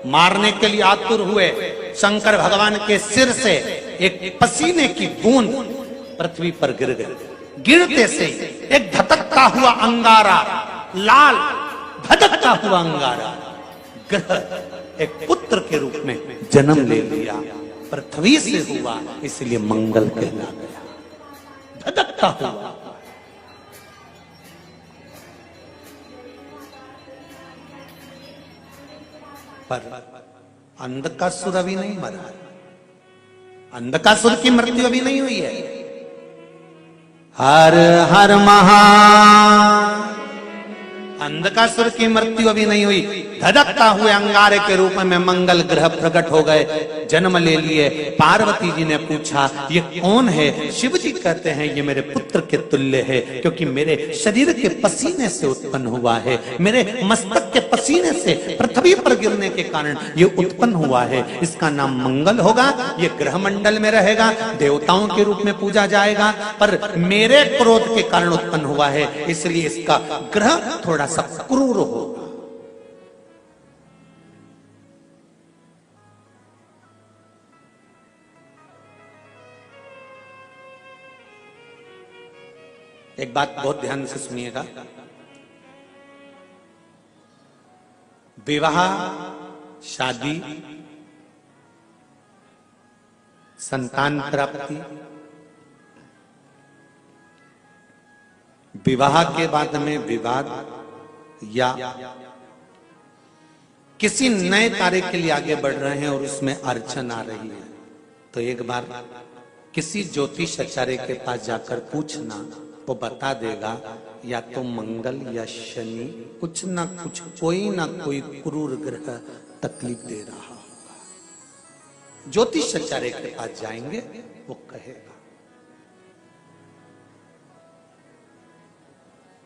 मारने के लिए आतुर हुए। शंकर भगवान के सिर से एक पसीने की बूंद पृथ्वी पर गिर गई। गिरते से एक धधकता हुआ अंगारा, लाल धधकता हुआ अंगारा ग्रह एक पुत्र के रूप में जन्म ले लिया। पृथ्वी से हुआ, इसलिए मंगल कहला गया। धधकता हुआ। पर अंधकासुर अभी नहीं मरा। अंधकासुर की मृत्यु अभी नहीं हुई है। हर हर महा अंधकासुर की मृत्यु अभी नहीं हुई। धधकता हुए अंगारे के रूप में मंगल ग्रह प्रकट हो गए, जन्म ले लिए। पार्वती जी ने पूछा ये कौन है? शिव जी कहते हैं ये मेरे पुत्र के तुल्य है, क्योंकि मेरे शरीर के पसीने से उत्पन्न हुआ है, मेरे मस्तक के पसीने से पृथ्वी पर गिरने के कारण ये उत्पन्न हुआ है। इसका नाम मंगल होगा। ये ग्रह मंडल में रहेगा, देवताओं के रूप में पूजा जाएगा, पर मेरे क्रोध के कारण उत्पन्न हुआ है, इसलिए इसका ग्रह थोड़ा सा क्रूर होगा। एक बात बहुत ध्यान से सुनिएगा। विवाह, शादी, संतान प्राप्ति, विवाह के बाद में विवाद या किसी नए कार्य के लिए आगे बढ़ रहे हैं और उसमें अड़चन आ रही है, तो एक बार किसी ज्योतिष आचार्य के पास जाकर पूछना, वो बता देगा या तो मंगल या शनि कुछ ना कुछ, कोई ना कोई क्रूर ग्रह तकलीफ दे रहा होगा। ज्योतिष आचार्य के पास जाएंगे, वो कहेगा।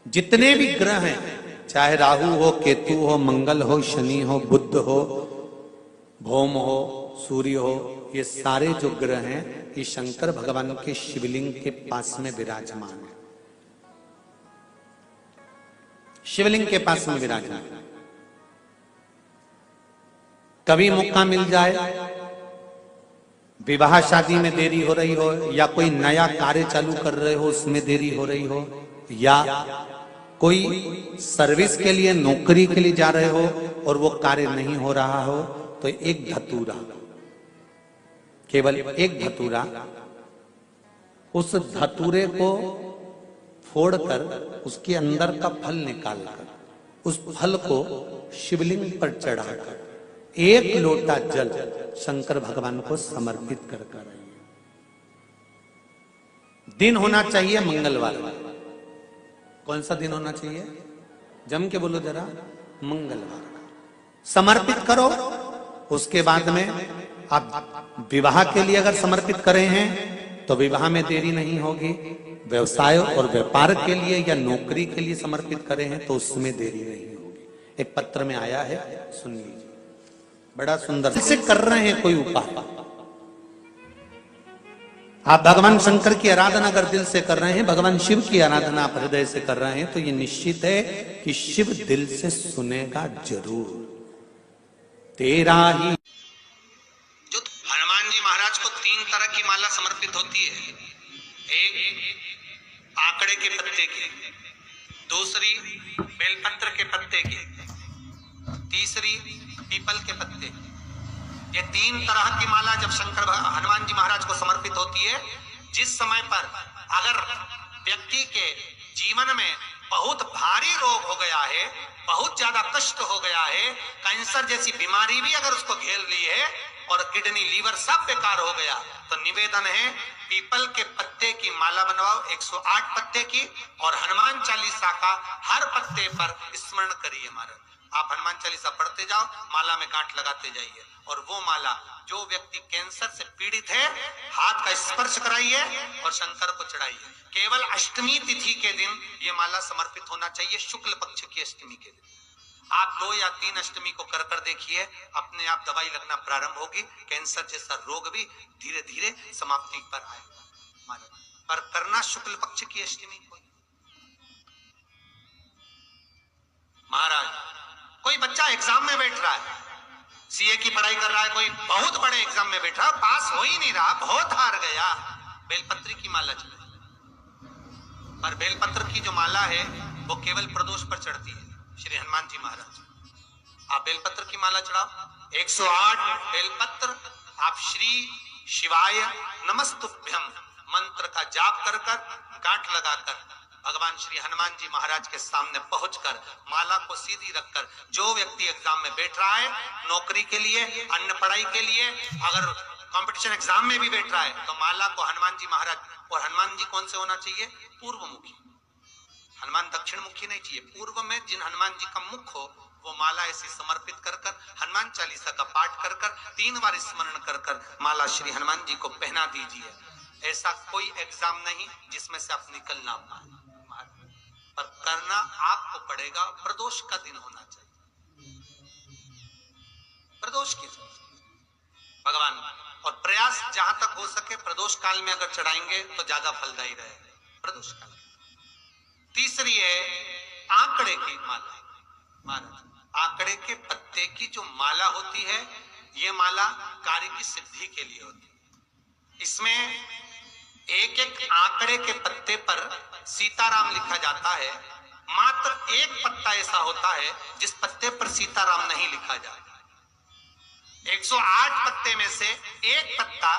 जितने भी ग्रह हैं, चाहे राहु हो, केतु हो, मंगल हो, शनि हो, बुध हो, भौम हो, सूर्य हो, ये सारे जो ग्रह हैं ये शंकर भगवान के शिवलिंग के पास में विराजमान है। शिवलिंग के पास में विराजमान। कभी मौका मिल जाए, विवाह शादी में देरी हो रही हो, या कोई नया कार्य चालू कर रहे हो उसमें देरी हो रही हो, या कोई सर्विस के लिए, नौकरी के लिए जा रहे हो और वो कार्य नहीं हो रहा हो, तो एक धतूरा, केवल एक धतूरा, उस धतूरे को फोड़कर उसके अंदर का फल निकालकर उस फल को शिवलिंग पर चढ़ाकर एक लोटा जल शंकर भगवान को समर्पित कर कर। दिन होना चाहिए मंगलवार। कौन सा दिन होना चाहिए? जम के बोलो जरा, मंगलवार का समर्पित करो। उसके बाद में आप विवाह के लिए अगर समर्पित करे हैं तो विवाह में देरी नहीं होगी। व्यवसाय और व्यापार के लिए या नौकरी के लिए समर्पित करे हैं तो उसमें देरी नहीं होगी। एक पत्र में आया है, सुन लीजिए, बड़ा सुंदर से कर रहे हैं कोई उपाय। आप भगवान शंकर की आराधना अगर दिल से कर रहे हैं, भगवान शिव की आराधना आप हृदय से कर रहे हैं, तो ये निश्चित है कि शिव दिल से सुनेगा जरूर। तेरा ही जो हनुमान जी महाराज को 3 तरह की माला समर्पित होती है। एक आंकड़े के पत्ते की, दूसरी बेलपत्र के पत्ते की, तीसरी पीपल के पत्ते। ये 3 तरह की माला जब हनुमान जी महाराज को समर्पित होती है, जिस समय पर अगर व्यक्ति के जीवन में बहुत भारी रोग हो गया है, बहुत ज्यादा कष्ट हो गया है, कैंसर जैसी बीमारी भी अगर उसको घेर ली है और किडनी, लीवर सब बेकार हो गया, तो निवेदन है पीपल के पत्ते की माला बनवाओ, 108 पत्ते की, और हनुमान चालीसा का हर पत्ते पर स्मरण करिए महाराज। आप हनुमान चालीसा पढ़ते जाओ, माला में गांठ लगाते जाइए, और वो माला जो व्यक्ति कैंसर से पीड़ित है, हाथ का स्पर्श कराइए और शंकर को चढ़ाइए। केवल अष्टमी तिथि के दिन ये माला समर्पित होना चाहिए, शुक्ल पक्ष की अष्टमी के दिन। आप 2 या 3 अष्टमी को कर देखिए, अपने आप दवाई लगना प्रारंभ होगी। कैंसर जैसा रोग भी धीरे धीरे समाप्ति पर आएगा। पर करना शुक्ल पक्ष की अष्टमी को। महाराज, कोई बच्चा एग्जाम में बैठ रहा है, सीए की पढ़ाई कर रहा है, कोई बहुत बड़े एग्जाम में बैठा, पास हो ही नहीं रहा, बहुत हार गया, बेलपत्री की माला चढ़े। पर बेलपत्र की जो माला है वो केवल प्रदोष पर चढ़ती है। श्री हनुमान जी महाराज, आप बेलपत्र की माला चढ़ाओ, 108 बेलपत्र आप श्री शिवाय नमस्तुभ्यम मंत्र का जाप कर कर गांठ लगाकर भगवान श्री हनुमान जी महाराज के सामने पहुंचकर माला को सीधी रखकर, जो व्यक्ति एग्जाम में बैठ रहा है, नौकरी के लिए, अन्य पढ़ाई के लिए, अगर कंपटीशन एग्जाम में भी बैठ रहा है, तो माला को हनुमान जी महाराज, और हनुमान जी कौन से होना चाहिए? पूर्वमुखी। हनुमान दक्षिण मुखी नहीं चाहिए। पूर्व में जिन हनुमान जी का मुख हो वो माला ऐसी समर्पित कर कर हनुमान चालीसा का पाठ कर कर 3 बार स्मरण कर कर माला श्री हनुमान जी को पहना दीजिए। ऐसा कोई एग्जाम नहीं जिसमें से आप निकल ना पाए, पर करना आपको पड़ेगा। प्रदोष का दिन होना चाहिए, प्रदोष की भगवान, और प्रयास जहां तक हो सके प्रदोष काल में अगर चढ़ाएंगे तो ज्यादा फलदायी रहेगा। प्रदोष काल। तीसरी है आंकड़े की माला। महाराज, आंकड़े के पत्ते की जो माला होती है, ये माला कार्य की सिद्धि के लिए होती है। इसमें एक एक आंकड़े के पत्ते पर सीताराम लिखा जाता है। मात्र एक पत्ता ऐसा होता है जिस पत्ते पर सीताराम नहीं लिखा जाता। 108 पत्ते में से एक पत्ता,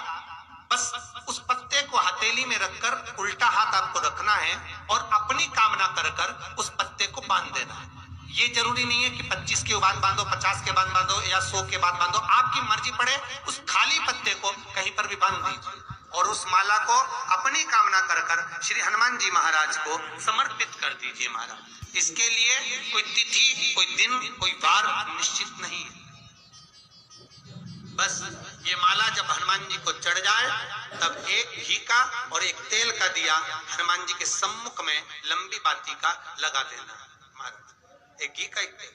बस उस पत्ते को हथेली में रखकर उल्टा हाथ आपको रखना है और अपनी कामना कर कर उस पत्ते को बांध देना है। ये जरूरी नहीं है कि 25 के बाद बांधो, 50 के बाद बांधो या 100 के बाद बांधो, आपकी मर्जी पड़े। उस खाली पत्ते को कहीं पर भी बांध दीजिए और उस माला को अपनी कामना कर कर श्री हनुमान जी महाराज को समर्पित कर दीजिए। महाराज, इसके लिए कोई तिथि, कोई दिन, कोई वार निश्चित नहीं है। बस ये माला जब हनुमान जी को चढ़ जाए तब एक घी का और एक तेल का दिया हनुमान जी के सम्मुख में लंबी बाती का लगा देना। महाराज, एक घी का, एक तेल,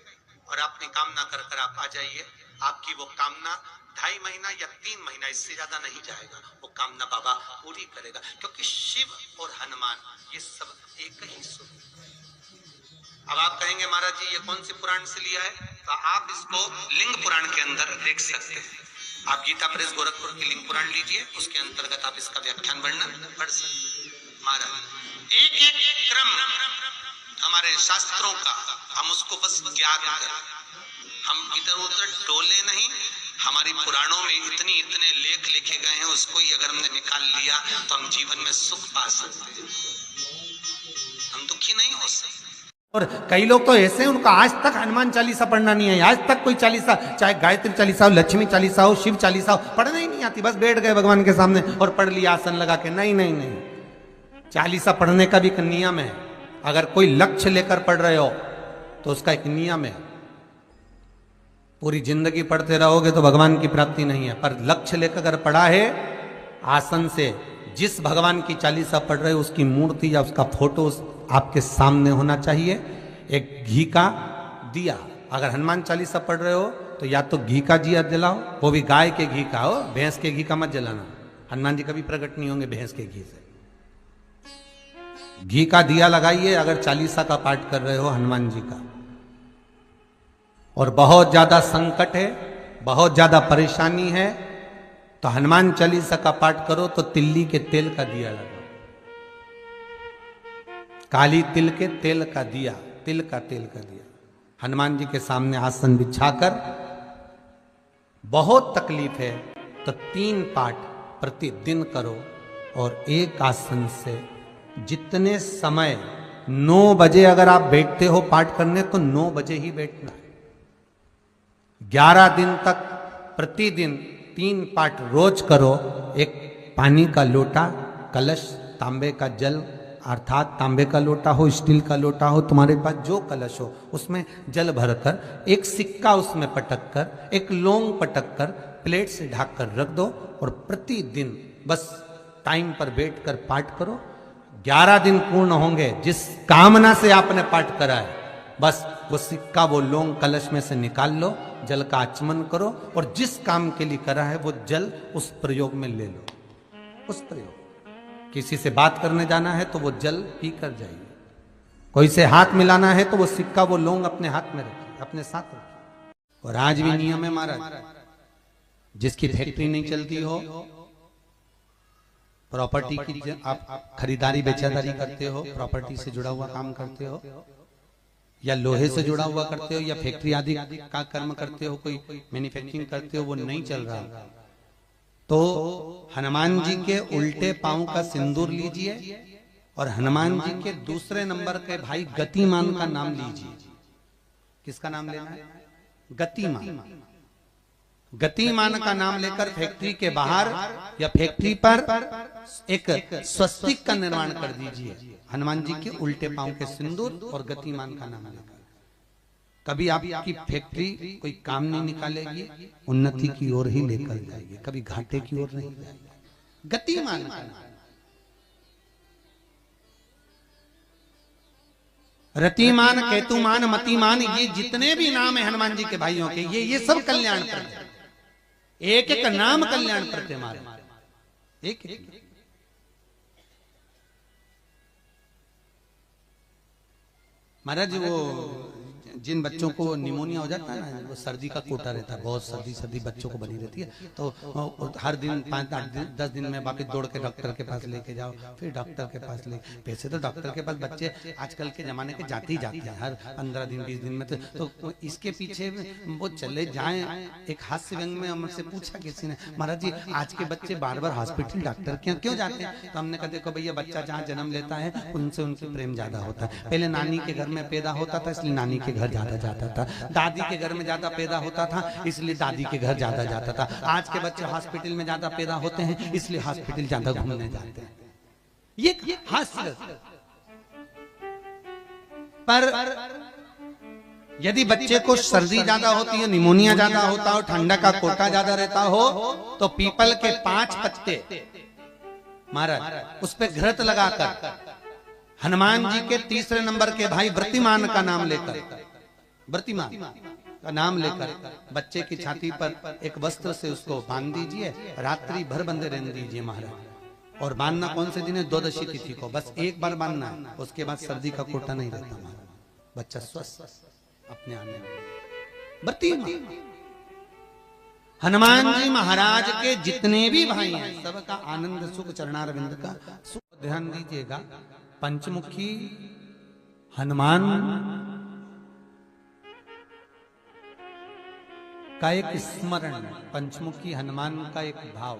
और अपनी कामना कर कर आप आ जाइए। आपकी वो कामना 2.5 महीना या 3 महीना, इससे ज्यादा नहीं जाएगा, वो कामना बाबा पूरी करेगा। क्योंकि शिव और हनुमान ये सब एक ही स्वरूप। अब आप कहेंगे महाराज जी ये कौन सी पुराण से लिया है? तो आप इसको लिंग पुराण के अंदर देख सकते हैं। आप गीता प्रेस गोरखपुर की लिंग पुराण लीजिए, उसके अंतर्गत आप इसका व्याख्यान वर्णन पढ़ सकते। महाराज, एक एक क्रम हमारे शास्त्रों का हम उसको बस ज्ञात करें, हम इधर उधर टोले नहीं। हमारी पुराणों में इतने लेख लिखे गए हैं, उसको ही अगर हमने निकाल लिया तो हम जीवन में सुख पा सकते हैं, हम दुखी नहीं हो सकते। और कई लोग तो ऐसे हैं, उनका आज तक हनुमान चालीसा पढ़ना नहीं है। आज तक कोई चालीसा, चाहे गायत्री चालीसा हो, लक्ष्मी चालीसा हो, शिव चालीसा हो, पढ़ना ही नहीं आती। बस बैठ गए भगवान के सामने और पढ़ लिया आसन लगा के। नहीं नहीं नहीं, चालीसा पढ़ने का भी एक नियम है। अगर कोई लक्ष्य लेकर पढ़ रहे हो तो उसका एक नियम है। पूरी जिंदगी पढ़ते रहोगे तो भगवान की प्राप्ति नहीं है, पर लक्ष्य लेकर अगर पढ़ा है आसन से, जिस भगवान की चालीसा पढ़ रहे हो उसकी मूर्ति या उसका फोटो आपके सामने होना चाहिए। एक घी का दिया, अगर हनुमान चालीसा पढ़ रहे हो तो या तो घी का दिया जलाओ, वो भी गाय के घी का हो, भैंस के घी का मत जलाना। हनुमान जी कभी प्रकट नहीं होंगे भैंस के घी से। घी का दिया लगाइए अगर चालीसा का पाठ कर रहे हो हनुमान जी का। और बहुत ज्यादा संकट है, बहुत ज्यादा परेशानी है, तो हनुमान चालीसा का पाठ करो तो तिल्ली के तेल का दिया लगाओ। काली तिल के तेल का दिया, तिल का तेल का दिया हनुमान जी के सामने आसन बिछाकर। बहुत तकलीफ है तो 3 पाठ प्रतिदिन करो और एक आसन से जितने समय, 9 बजे अगर आप बैठते हो पाठ करने तो 9 बजे ही बैठना है। 11 दिन तक प्रतिदिन 3 पाठ रोज करो। एक पानी का लोटा, कलश, तांबे का जल, अर्थात तांबे का लोटा हो, स्टील का लोटा हो, तुम्हारे पास जो कलश हो उसमें जल भरकर, एक सिक्का उसमें पटक कर, एक लौंग पटक कर प्लेट से ढक कर रख दो और प्रतिदिन बस टाइम पर बैठकर पाठ करो। 11 दिन पूर्ण होंगे, जिस कामना से आपने पाठ करा है बस वो सिक्का, वो लौंग कलश में से निकाल लो, जल का आचमन करो और जिस काम के लिए करा है वो जल उस प्रयोग में ले लो। उस प्रयोग, किसी से बात करने जाना है तो वो जल पी कर जाइए, कोई से हाथ मिलाना है तो वो सिक्का, वो लौंग अपने हाथ में रखिए, अपने साथ रखिए। और आज भी नियम है महाराज, जिसकी फैक्ट्री नहीं चलती हो, प्रॉपर्टी की आप खरीदारी बेचादारी करते हो, प्रॉपर्टी से जुड़ा हुआ काम करते हो, या लोहे से जुड़ा हुआ करते हो, या फैक्ट्री आदि का कर्म करते हो, कोई मैन्युफैक्चरिंग करते हो, वो नहीं चल रहा, तो हनुमान जी के उल्टे पांव का सिंदूर लीजिए और हनुमान जी के दूसरे नंबर के भाई गतिमान का नाम लीजिए। किसका नाम लेना है? गतिमान। गतिमान का नाम लेकर फैक्ट्री के बाहर या फैक्ट्री पर एक स्वस्तिक का निर्माण कर दीजिए, हनुमान जी के उल्टे पांव के सिंदूर और गतिमान का नाम लेकर। कभी आपकी फैक्ट्री कोई काम नहीं निकालेगी, उन्नति की ओर ही लेकर जाएगी, कभी घाटे की ओर नहीं जाएगी। गतिमान का नाम, रतिमान, केतुमान, मतिमान, ये जितने भी नाम है हनुमान जी के भाइयों के, ये सब कल्याण प्रद, एक एक नाम कल्याण प्रद हमारे, एक एक। महाराज वो जिन बच्चों को निमोनिया हो जाता है ना, वो सर्दी का कोटा रहता है, बहुत सर्दी बच्चों को बनी रहती है, तो हर दिन 5-10 दिन में वापस दौड़ के डॉक्टर के पास लेके जाओ, फिर डॉक्टर के पास ले, पैसे तो डॉक्टर के पास बच्चे आजकल के जमाने के जाते ही जाते हैं, हर 15 दिन 20 दिन में, तो इसके पीछे वो चले जाएं। एक हास्य व्यंग में हमसे पूछा किसी ने, महाराज जी आज के बच्चे बार बार हॉस्पिटल डॉक्टर के क्यों जाते हैं? तो हमने कहा देखो भैया, बच्चा जहाँ जन्म लेता है उनसे उनसे प्रेम ज्यादा होता है। पहले नानी के घर में पैदा होता था, इसलिए नानी के घर ज्यादा जाता था, दादी के घर में ज्यादा पैदा होता था, इसलिए दादी के घर ज्यादा जाता था। आज के बच्चे हॉस्पिटल में ज्यादा पैदा होते हैं, इसलिए हॉस्पिटल ज्यादा घूमने जाते हैं। ये हास्य। पर यदि बच्चे को सर्दी ज्यादा होती है, निमोनिया ज्यादा होता हो, ठंडा का कोटा ज्यादा रहता हो, तो पीपल के 5 पत्ते महाराज उस पे घृत लगाकर हनुमान जी के तीसरे नंबर के भाई व्रतिमान का नाम लेकर, व्रतिमान का नाम लेकर बच्चे की छाती पर एक वस्त्र से उसको बांध दीजिए, रात्रि भर बंधे रहने दीजिए महाराज। और बांधना कौन से दिन है? द्वादशी तिथि को, बस एक बार बांधना है, उसके बाद सर्दी का कोटा नहीं रहता महाराज, बच्चा स्वस्थ अपने आने। व्रतिमान हनुमान जी महाराज के जितने भी भाई हैं, सबका आनंद सुख चरणारविंद का सुख। ध्यान दीजिएगा, पंचमुखी हनुमान का एक स्मरण, पंचमुखी हनुमान का एक भाव।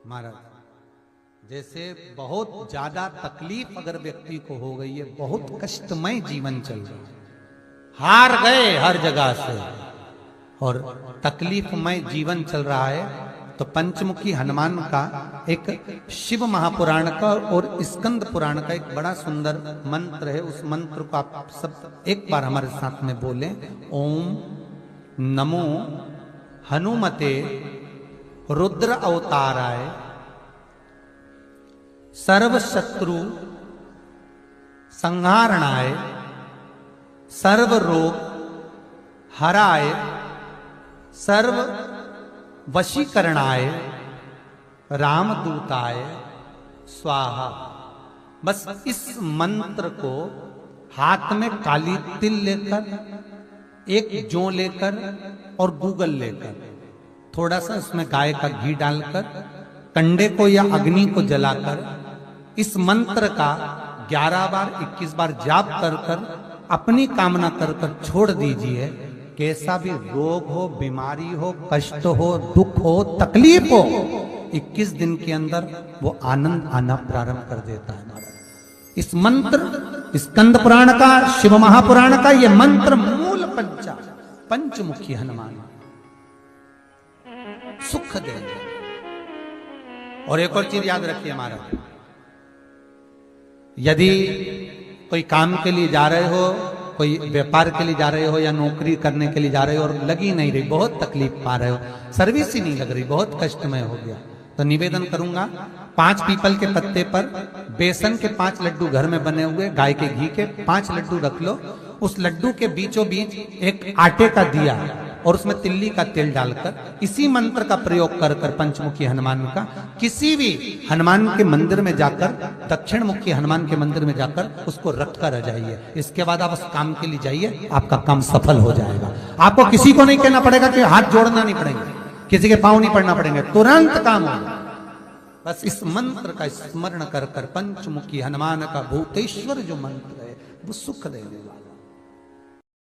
महाराज जैसे बहुत ज्यादा तकलीफ अगर व्यक्ति को हो गई है, बहुत कष्टमय जीवन चल रहा है, हार गए हर जगह से और तकलीफमय जीवन चल रहा है, तो पंचमुखी हनुमान का एक शिव महापुराण का और स्कंद पुराण का एक बड़ा सुंदर मंत्र है। उस मंत्र को आप सब एक बार हमारे साथ में बोलें। ओम नमो हनुमते रुद्र अवताराय सर्व शत्रु संहारणाय सर्व रोग हराय सर्व वशीकरणाय रामदूताय स्वाहा। बस इस मंत्र को हाथ में काली तिल लेकर, एक जौ लेकर और गूगल लेकर, थोड़ा सा उसमें गाय का घी डालकर, कंडे को या अग्नि को जलाकर इस मंत्र का 11 बार 21 बार जाप कर कर अपनी कामना कर कर छोड़ दीजिए। कैसा भी रोग हो, बीमारी हो, कष्ट हो, दुख हो, तकलीफ हो, 21 दिन के अंदर वो आनंद आना प्रारंभ कर देता है। इस मंत्र, स्कंद पुराण का, शिव महापुराण का ये मंत्र मूल पंचमुखी हनुमान सुख देंगे। और एक और चीज याद रखिए हमारा, यदि कोई काम के लिए जा रहे हो, कोई व्यापार के लिए जा रहे हो या नौकरी करने के लिए जा रहे हो और लगी नहीं रही, बहुत तकलीफ पा रहे हो, सर्विस ही नहीं लग रही, बहुत कष्टमय हो गया, तो निवेदन करूंगा 5 पीपल के पत्ते पर बेसन के 5 लड्डू घर में बने हुए, गाय के घी के 5 लड्डू रख लो, उस लड्डू के बीचों बीच एक आटे का दिया और उसमें तिल्ली का तेल डालकर इसी मंत्र का प्रयोग कर कर पंचमुखी हनुमान का किसी भी हनुमान के मंदिर में जाकर, दक्षिण मुखी हनुमान के मंदिर में जाकर उसको रख कर आ जाइए। इसके बाद आप उस काम के लिए जाइए, आपका काम सफल हो जाएगा। आपको किसी को नहीं कहना पड़ेगा कि हाथ जोड़ना नहीं पड़ेंगे, किसी के पांव नहीं पड़ना पड़ेंगे, तुरंत काम होगा। बस इस मंत्र का स्मरण कर कर पंचमुखी हनुमान का भूतेश्वर जो मंत्र है वो सुख देने वाला।